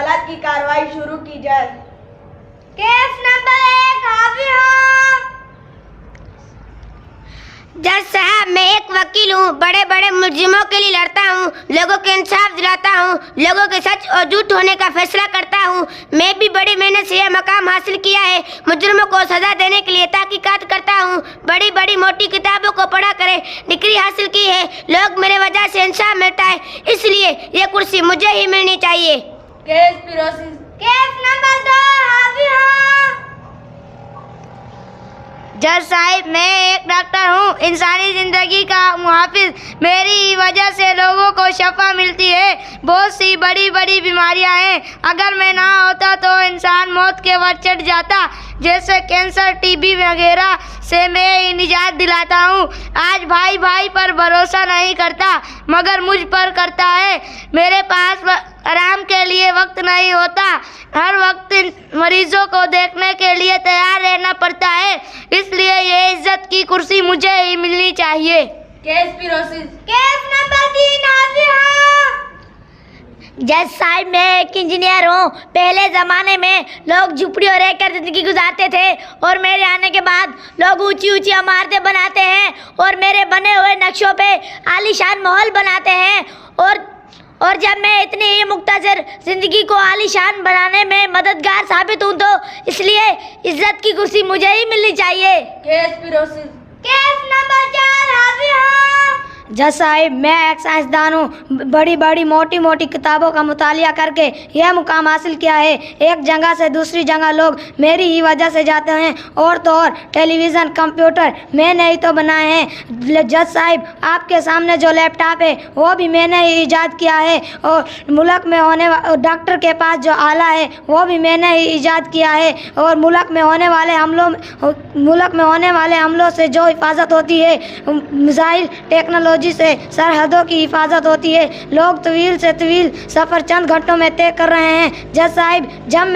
عدالت کی کارروائی شروع کی جائے۔ کیس نمبر 1 حاضر ہوں۔ جج صاحب، میں ایک وکیل ہوں، بڑے بڑے ملزموں کے لیے لڑتا ہوں، لوگوں کو انصاف دلاتا ہوں، لوگوں کے سچ اور جھوٹ ہونے کا فیصلہ کرتا ہوں۔ میں بھی بڑی محنت سے یہ مقام حاصل کیا ہے، مجرموں کو سزا دینے کے لیے تحقیقات کرتا ہوں، بڑی بڑی موٹی کتابوں کو پڑھا کرے ڈگری حاصل کی ہے، لوگ میرے وجہ سے انصاف ملتا ہے، اس لیے یہ کرسی مجھے ہی ملنی چاہیے۔ Case process. کیس نمبر 2 حاضر ہوں۔ جج صاحب، میں ایک ڈاکٹر ہوں، انسانی زندگی کا محافظ، میری وجہ سے لوگوں کو شفا ملتی ہے، بہت سی بڑی بڑی بیماریاں ہیں، اگر میں نہ ہوتا تو انسان موت کے ور چڑھ جاتا، جیسے کینسر، ٹی بی وغیرہ سے میں نجات دلاتا ہوں۔ آج بھائی بھائی پر بھروسہ نہیں کرتا مگر مجھ پر کرتا ہے، میرے پاس آرام کے لیے وقت نہیں ہوتا، ہر وقت مریضوں کو دیکھنے کے لیے تیار رہنا پڑتا ہے، اس لیے یہ عزت کی کرسی مجھے ہی ملنی چاہیے۔ Case process. کیس نمبر 3 حاضر ہوں۔ جج صاحب، میں ایک انجینئر ہوں، پہلے زمانے میں لوگ جھپڑیوں رہ کر زندگی گزارتے تھے اور میرے آنے کے بعد لوگ اونچی اونچی عمارتیں بناتے ہیں اور میرے بنے ہوئے نقشوں پہ عالیشان محل بناتے ہیں، اور جب میں اتنی ہی مختصر زندگی کو عالیشان بنانے میں مددگار ثابت ہوں تو اس لیے عزت کی کرسی مجھے ہی ملنی چاہیے۔ Case process. کیس نمبر 4 حاضر ہوں۔ جج صاحب، میں ایک سائنسدان ہوں، بڑی بڑی موٹی موٹی کتابوں کا مطالعہ کر کے یہ مقام حاصل کیا ہے، ایک جگہ سے دوسری جگہ لوگ میری ہی وجہ سے جاتے ہیں، اور تو اور ٹیلی ویژن، کمپیوٹر میں نے ہی تو بنائے ہیں۔ جج صاحب، آپ کے سامنے جو لیپ ٹاپ ہے وہ بھی میں نے ہی ایجاد کیا ہے، اور ملک میں ہونے ڈاکٹر کے پاس جو آلہ ہے وہ بھی میں نے ہی ایجاد کیا ہے، اور ملک میں ہونے والے حملوں سے جو حفاظت ہوتی ہے، میزائل ٹیکنالوجی سے سرحدوں کی حفاظت ہوتی ہے، لوگ طویل سے طویل سفر چند گھنٹوں میں طے کر رہے ہیں۔ جج صاحب، جب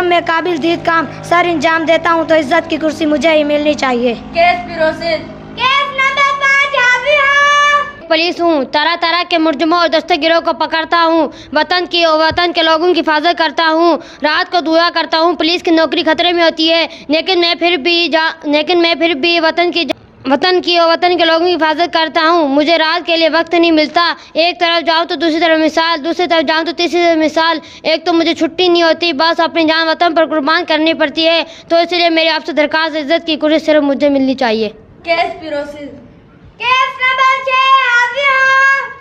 میں قابل دید کام سر انجام دیتا ہوں تو عزت کی کرسی مجھے ہی ملنی چاہیے۔ Case process. کیس نمبر 5 حاضر ہوں۔ پولیس ہوں، طرح طرح کے مجرموں اور دستہ گیروں کو پکڑتا ہوں، وطن کے لوگوں کی حفاظت کرتا ہوں، رات کو دعا کرتا ہوں۔ پولیس کی نوکری خطرے میں ہوتی ہے، لیکن میں پھر بھی وطن کے لوگوں کی حفاظت کرتا ہوں، مجھے رات کے لیے وقت نہیں ملتا، ایک طرف جاؤں تو دوسری طرف مثال، دوسری طرف جاؤں تو تیسری طرف مثال، ایک تو مجھے چھٹی نہیں ہوتی، بس اپنی جان وطن پر قربان کرنی پڑتی ہے، تو اس لیے میری آپ سے درخواست، عزت کی کرسی صرف مجھے ملنی چاہیے۔ Case process. کیس نمبر 6 حاضر ہوں۔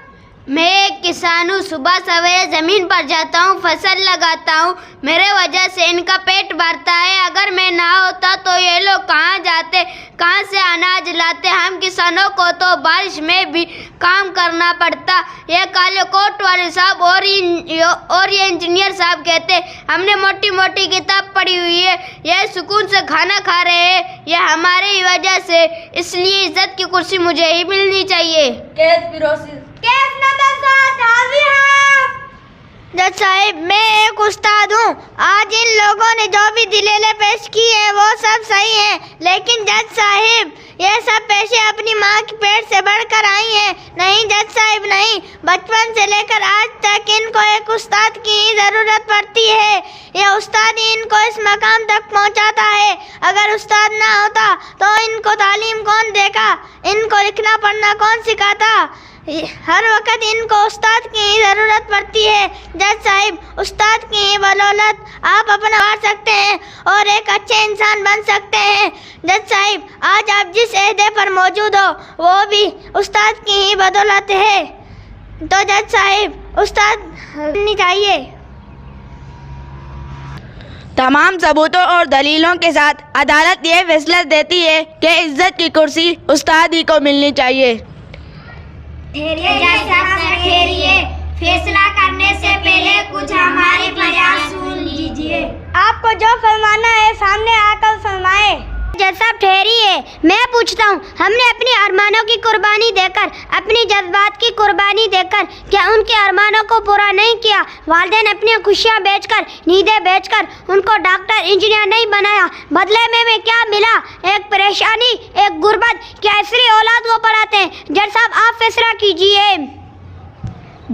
میں ایک کسان ہوں، صبح سویرے زمین پر جاتا ہوں، فصل لگاتا ہوں، میرے وجہ سے ان کا پیٹ بھرتا ہے، اگر میں نہ ہوتا تو یہ لوگ کہاں جاتے، کہاں سے اناج لاتے، ہم کسانوں کو تو بارش میں بھی کام کرنا پڑتا۔ یہ کالے کوٹ والے صاحب اور یہ انجینئر صاحب کہتے ہم نے موٹی موٹی کتاب پڑھی ہوئی ہے، یہ سکون سے کھانا کھا رہے ہیں، یہ ہمارے ہی وجہ سے، اس لیے عزت کی کرسی مجھے ہی ملنی چاہیے۔ Case process. کیس نمبر 7 حاضر ہوں۔ جج صاحب، میں ایک استاد ہوں، آج ان لوگوں نے جو بھی دلیلیں پیش کی ہے وہ سب صحیح ہیں، لیکن جج صاحب یہ سب پیشیں اپنی ماں کے پیٹ سے بڑھ کر آئی ہیں۔ نہیں جج صاحب نہیں، بچپن سے لے کر آج تک ان کو ایک استاد کی ہی ضرورت پڑتی ہے، یہ استاد ہی ان کو اس مقام تک پہنچاتا ہے، اگر استاد نہ ہوتا تو ان کو تعلیم کون دے گا، ان کو لکھنا پڑھنا کون سکھاتا، ہر وقت ان کو استاد کی ہی ضرورت پڑتی ہے۔ جج صاحب، استاد کی ہی بدولت آپ اپنا بڑھ سکتے ہیں اور ایک اچھے انسان بن سکتے ہیں۔ جج صاحب، آج آپ جس عہدے پر موجود ہو وہ بھی استاد کی ہی بدولت ہے، تو جج صاحب استاد بننی چاہیے۔ تمام ثبوتوں اور دلیلوں کے ساتھ عدالت یہ فیصلہ دیتی ہے کہ عزت کی کرسی استاد ہی کو ملنی چاہیے۔ ٹھہریے، فیصلہ کرنے سے پہلے کچھ ہماری فریاد سن لیجیے۔ آپ کو جو فرمانا ہے سامنے آ کر فرمائیں۔ جج صاحب ٹھہریے، میں پوچھتا ہوں، ہم نے اپنی ارمانوں کی قربانی دے کر، اپنی جذبات کی قربانی دے کر کیا ان کے ارمانوں کو پورا نہیں کیا؟ والدین اپنی خوشیاں بیچ کر، نیندیں بیچ کر ان کو ڈاکٹر، انجینئر نہیں بنایا، بدلے میں کیا ملا؟ ایک پریشانی، ایک غربت، کیا ایسی اولاد کو پڑھاتے ہیں؟ جج صاحب آپ فیصلہ کیجیے۔